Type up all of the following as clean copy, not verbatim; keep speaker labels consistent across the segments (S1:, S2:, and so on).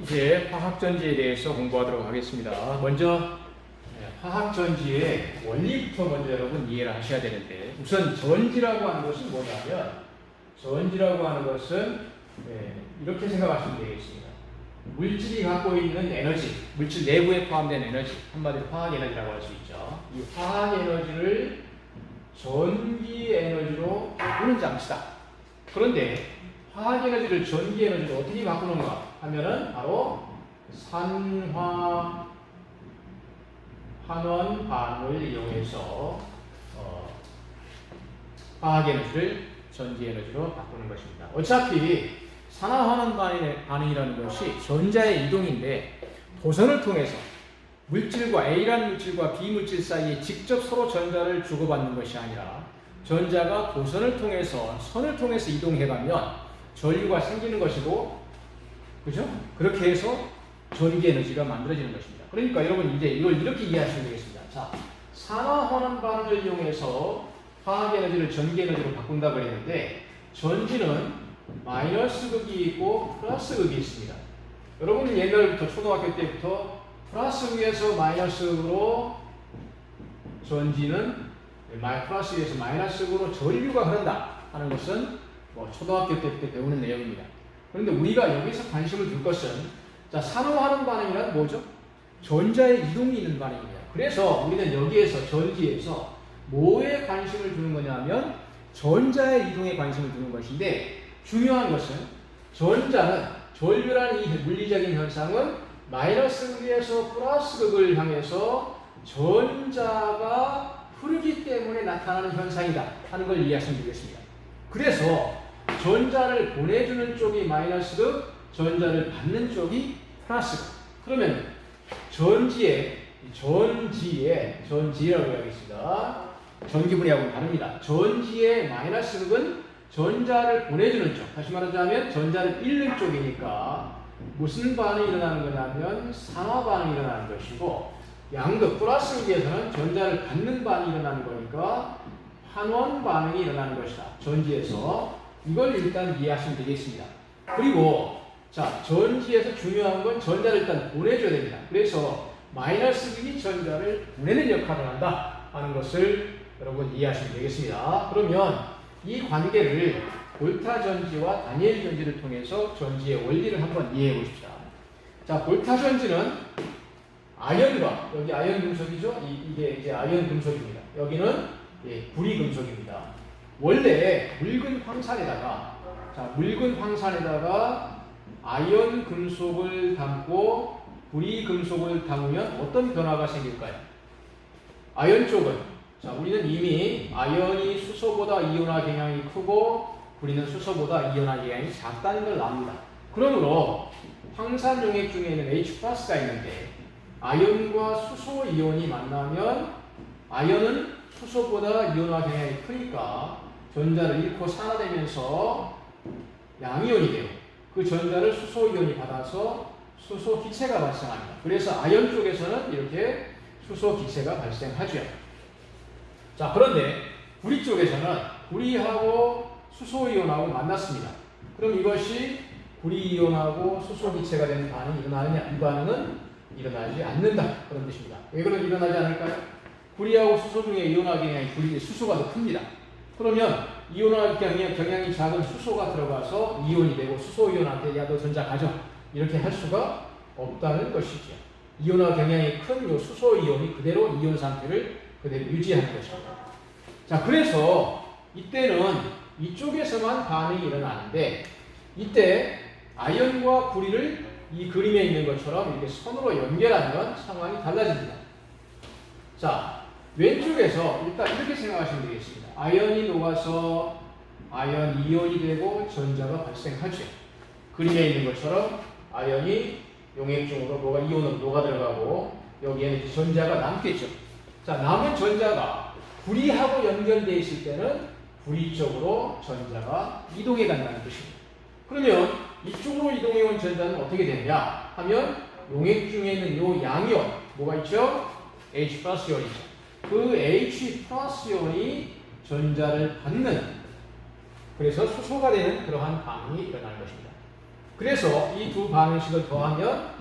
S1: 이제 화학전지에 대해서 공부하도록 하겠습니다. 먼저 화학전지의 원리부터 먼저 여러분 이해를 하셔야 되는데, 우선 전지라고 하는 것은 뭐냐면, 전지라고 하는 것은 이렇게 생각하시면 되겠습니다. 물질이 갖고 있는 에너지, 물질 내부에 포함된 에너지, 한마디로 화학에너지라고 할 수 있죠. 이 화학에너지를 전기에너지로 바꾸는 장치다. 그런데 화학에너지를 전기에너지로 어떻게 바꾸는가 하면은 바로 산화 환원반을 이용해서 화학에너지를 전기에너지로 바꾸는 것입니다. 어차피 산화환원반응이라는 것이 전자의 이동인데, 도선을 통해서 물질과 A라는 물질과 B 물질 사이에 직접 서로 전자를 주고받는 것이 아니라 전자가 도선을 통해서 선을 통해서 이동해가면 전류가 생기는 것이고, 그죠? 그렇게 해서 전기 에너지가 만들어지는 것입니다. 그러니까 여러분 이제 이걸 이렇게 이해하시면 되겠습니다. 자, 산화환원 반응을 이용해서 화학 에너지를 전기 에너지로 바꾼다 그랬는데, 전지는 마이너스 극이 있고 플러스 극이 있습니다. 여러분은 옛날부터 초등학교 때부터 플러스 극에서 마이너스 극으로 전지는 플러스 극에서 마이너스 극으로 전류가 흐른다 하는 것은 초등학교 때부터 배우는 내용입니다. 그런데 우리가 여기서 관심을 둘 것은, 자, 산화환원 반응이란 뭐죠? 전자의 이동이 있는 반응입니다. 그래서 우리는 여기에서 전지에서 뭐에 관심을 두는 거냐면 전자의 이동에 관심을 두는 것인데, 중요한 것은 전자는, 전류라는 이 물리적인 현상은 마이너스 극에서 플러스 극을 향해서 전자가 흐르기 때문에 나타나는 현상이다 하는 걸 이해하시면 되겠습니다. 그래서 전자를 보내주는 쪽이 마이너스 극, 전자를 받는 쪽이 플러스 극. 그러면 전지라고 해야겠습니다. 전기분해하고는 다릅니다. 전지의 마이너스 극은 전자를 보내주는 쪽, 다시 말하자면 전자를 잃는 쪽이니까 무슨 반응이 일어나는 거냐면 산화 반응이 일어나는 것이고, 양극 플러스 극에서는 전자를 받는 반응이 일어나는 거니까 환원 반응이 일어나는 것이다. 전지에서. 이걸 일단 이해하시면 되겠습니다. 그리고 자, 전지에서 중요한 건 전자를 일단 보내줘야 됩니다. 그래서 마이너스 극이 전자를 보내는 역할을 한다 하는 것을 여러분 이해하시면 되겠습니다. 그러면 이 관계를 볼타 전지와 다니엘 전지를 통해서 전지의 원리를 한번 이해해 보십시다. 자, 볼타 전지는 아연과, 여기 아연 금속이죠? 이게 이제 아연 금속입니다. 여기는 구리 금속입니다. 원래 묽은 황산에다가, 묽은 황산에다가 아연 금속을 담고 구리 금속을 담으면 어떤 변화가 생길까요? 아연 쪽은, 자, 우리는 이미 아연이 수소보다 이온화 경향이 크고 구리는 수소보다 이온화 경향이 작다는 걸 압니다. 그러므로 황산 용액 중에 있는 H+가 있는데, 아연과 수소 이온이 만나면 아연은 수소보다 이온화 경향이 크니까 전자를 잃고 산화되면서 양이온이 되고, 그 전자를 수소 이온이 받아서 수소 기체가 발생합니다. 그래서 아연 쪽에서는 이렇게 수소 기체가 발생하죠. 자, 그런데 구리 쪽에서는 구리하고 수소 이온하고 만났습니다. 그럼 이것이 구리 이온하고 수소 기체가 되는 반응이 일어나느냐? 이 반응은 일어나지 않는다. 그런 뜻입니다. 왜 그런 일어나지 않을까요? 구리하고 수소 중에 이온화 경향이 수소가 더 큽니다. 그러면 이온화 경향이 작은 수소가 들어가서 이온이 되고, 수소 이온한테 야, 너 전자 가져, 이렇게 할 수가 없다는 것이죠. 이온화 경향이 큰 요 수소 이온이 그대로 이온 상태를 그대로 유지하는 것입니다. 자, 그래서 이때는 이쪽에서만 반응이 일어나는데, 이때 아연과 구리를 이 그림에 있는 것처럼 이렇게 선으로 연결하면 상황이 달라집니다. 자, 왼쪽에서 일단 이렇게 생각하시면 되겠습니다. 아연이 녹아서 아연 이온이 되고 전자가 발생하죠. 그림에 있는 것처럼 아연이 용액중으로 이온으로 녹아 들어가고, 여기에는 이제 전자가 남겠죠. 자, 남은 전자가 구리하고 연결되어 있을 때는 구리 쪽으로 전자가 이동해 간다는 뜻입니다. 그러면 이쪽으로 이동해 온 전자는 어떻게 되느냐 하면, 용액 중에 있는 요 양이온, 뭐가 있죠? H+ 이온이죠. 그 H+ 이온이 전자를 받는, 그래서 수소가 되는 그러한 반응이 일어나는 것입니다. 그래서 이 두 반응식을 더하면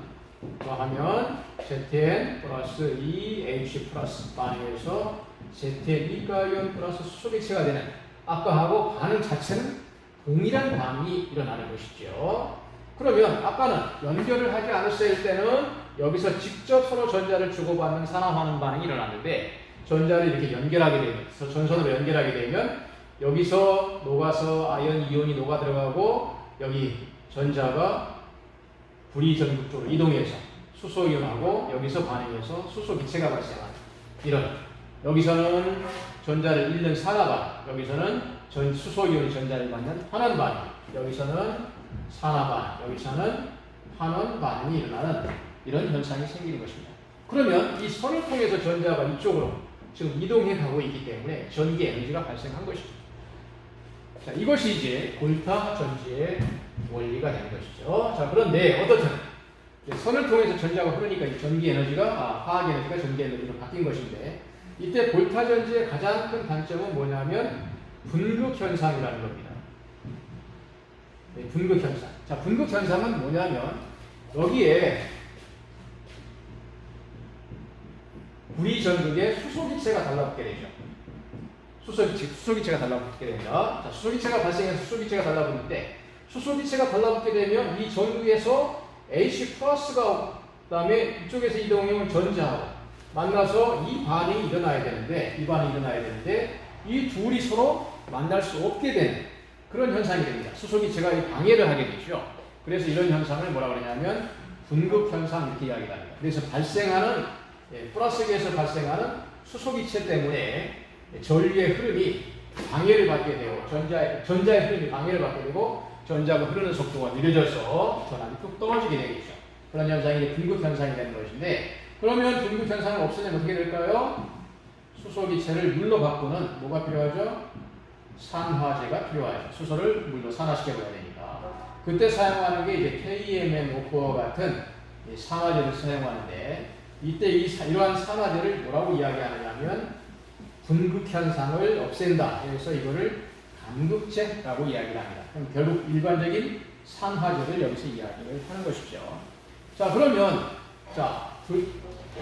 S1: Zn 플러스 2H 플러스 반응에서 Zn 이가이온 플러스 수소기체가 되는 아까하고 반응 자체는 동일한 반응이 일어나는 것이죠. 그러면 아까는 연결을 하지 않았을 때는 여기서 직접 서로 전자를 주고받는 산화하는 반응이 일어났는데 전자를 이렇게 연결하게 되면 전선으로 연결하게 되면 여기서 녹아서 아이언 이온이 녹아 들어가고 여기 전자가 불이전극 쪽으로 이동해서 수소 이온하고 여기서 반응해서 수소 기체가 발생하는 이런 여기서는 전자를 잃는 산화 반응, 여기서는 수소 이온이 전자를 받는 환원 반응, 여기서는 산화 반응, 여기서는 환원 반응이 일어나는 이런 현상이 생기는 것입니다. 그러면 이 선을 통해서 전자가 이쪽으로 지금 이동해 가고 있기 때문에 전기 에너지가 발생한 것이죠. 자, 이것이 이제 볼타 전지의 원리가 되는 것이죠. 자, 그런데 어떻든 선을 통해서 전자가 흐르니까 이 전기 에너지가 화학 에너지가 전기 에너지로 바뀐 것인데 이때 볼타 전지의 가장 큰 단점은 뭐냐면 분극 현상이라는 겁니다. 네, 분극 현상. 자, 분극 현상은 뭐냐면 여기에 구리 전극에 수소기체가 달라붙게 되죠. 수소기체가 달라붙게 됩니다. 자, 수소기체가 발생해서 수소기체가 달라붙을 때 수소기체가 달라붙게 되면 이 전극에서 H 플러스가 그다음에 이쪽에서 이동해온 전자하고 만나서 이 반응이 일어나야 되는데 이 둘이 서로 만날 수 없게 되는 그런 현상이 됩니다. 수소기체가 방해를 하게 되죠. 그래서 이런 현상을 뭐라 그러냐면 분극 현상 이렇게 이야기를 합니다. 그래서 발생하는 플러스기에서 발생하는 수소기체 때문에 전류의 흐름이 방해를 받게 되고 전자의 흐름이 방해를 받게 되고 전자가 흐르는 속도가 느려져서 전압이 뚝 떨어지게 되겠죠. 그런 현상이 분극 현상이 되는 것인데 그러면 분극 현상을 없애려면 어떻게 될까요? 수소기체를 물로 바꾸는 뭐가 필요하죠? 산화제가 필요하죠. 수소를 물로 산화시켜줘야 되니까. 그때 사용하는 게 이제 KMnO4와 같은 산화제를 사용하는데 이때 이러한 산화제를 뭐라고 이야기하느냐면 분극 현상을 없앤다. 그래서 이거를 감극제라고 이야기를 합니다. 그럼 결국 일반적인 산화제를 여기서 이야기를 하는 것이죠. 자, 그러면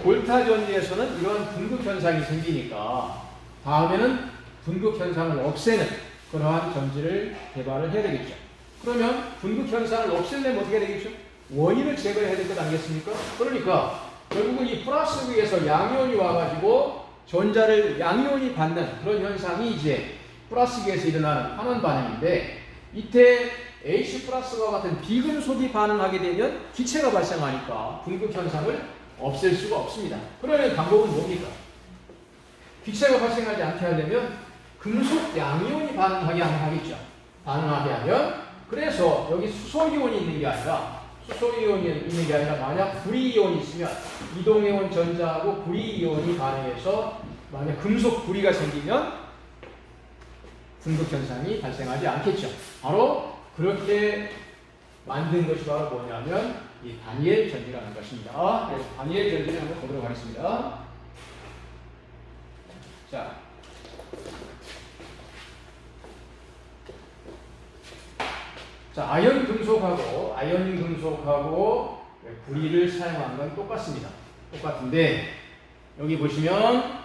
S1: 볼타 전지에서는 이런 분극 현상이 생기니까 다음에는 분극 현상을 없애는 그러한 전지를 개발을 해야 되겠죠. 그러면 분극 현상을 없애려면 어떻게 해야 되겠죠? 원인을 제거해야 될 것 아니겠습니까? 그러니까 결국은 이 플러스극에서 양이온이 와가지고 전자를 양이온이 받는 그런 현상이 이제 플러스극에서 일어나는 환원 반응인데 이때 H 플러스와 같은 비금속이 반응하게 되면 기체가 발생하니까 분극 현상을 없앨 수가 없습니다. 그러면 방법은 뭡니까? 기체가 발생하지 않게 하려면 금속 양이온이 반응하게 하겠죠. 반응하게 하면 그래서 여기 수소이온이 있는 게 아니라 만약 구리이온이 있으면 이동해온 전자하고 구리이온이 반응해서 만약 금속 구리가 생기면 분극 현상이 발생하지 않겠죠. 바로 그렇게 만든 것이 바로 뭐냐면 이 다니엘 전지라는 것입니다. 그래서 다니엘 전지를 한번 보도록 하겠습니다. 자, 아연 금속하고 구리를 사용한 건 똑같습니다. 똑같은데 여기 보시면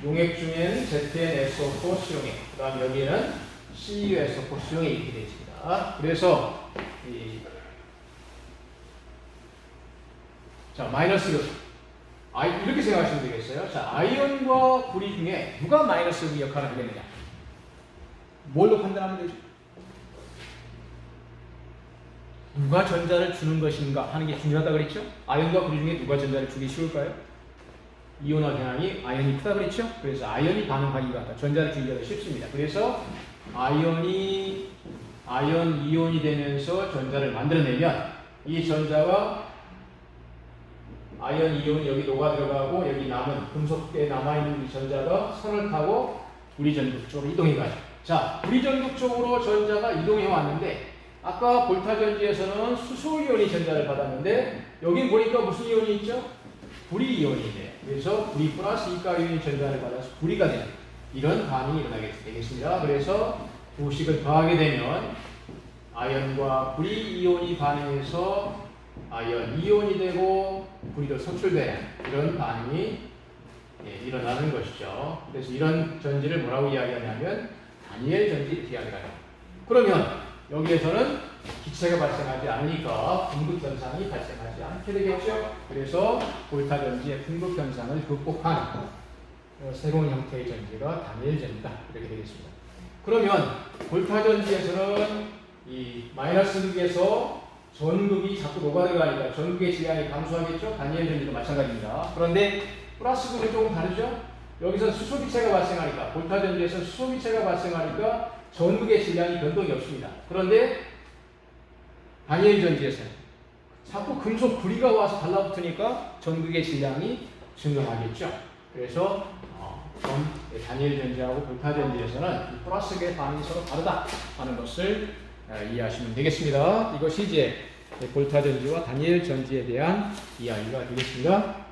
S1: 용액 중에는 ZnSO4 수용액, 그 다음에 여기에는 CuSO4 수용액이 이렇게 되어 있습니다. 그래서 마이너스 이렇게 생각하시면 되겠어요. 자, 아이언과 구리 중에 누가 마이너스 역할을 하겠느냐? 뭘로 판단하면 되죠? 누가 전자를 주는 것인가 하는 게 중요하다 그랬죠? 아이언과 구리 중에 누가 전자를 주기 쉬울까요? 이온화 경향이 아이언이 크다 그랬죠? 그래서 아이언이 반응하기가 전자를 주기가 쉽습니다. 그래서 아이언 이온이 되면서 전자를 만들어내면 이 전자가 아이언 이온이 여기 녹아 들어가고 여기 남은 금속계에 남아있는 이 전자가 선을 타고 구리 전극 쪽으로 이동해 가죠. 자, 구리 전극 쪽으로 전자가 이동해 왔는데 아까 볼타 전지에서는 수소 이온이 전자를 받았는데 여기 보니까 무슨 이온이 있죠? 구리 이온이 있네요. 그래서 구리 플러스 이가 이온이 전자를 받아서 구리가 되는 이런 반응이 일어나게 되겠습니다. 그래서 두 식을 더하게 되면 아연과 구리 이온이 반응해서 아연 이온이 되고 구리도 선출되는 이런 반응이 일어나는 것이죠. 그래서 이런 전지를 뭐라고 이야기하냐면 다니엘 전지 이렇게 이야기합니다. 그러면 여기에서는 기체가 발생하지 않으니까 분극 현상이 발생하지 않게 되겠죠. 그래서 볼타 전지의 분극 현상을 극복한 새로운 형태의 전지가 다니엘 전지다 이렇게 되겠습니다. 그러면 볼타 전지에서는 이 마이너스 극에서 전극이 자꾸 녹아들어가니까 전극의 질량이 감소하겠죠. 다니엘 전지도 마찬가지입니다. 그런데 플러스 극은 조금 다르죠. 여기서 수소기체가 발생하니까 볼타 전지에서 수소기체가 발생하니까 전극의 질량이 변동이 없습니다. 그런데 다니엘 전지에서는 자꾸 금속 구리가 와서 달라붙으니까 전극의 질량이 증가하겠죠. 그래서 다니엘 전지하고 볼타 전지에서는 플러스의 반응이 서로 다르다 하는 것을 이해하시면 되겠습니다. 이것이 이제 볼타 전지와 다니엘 전지에 대한 이야기가 되겠습니다.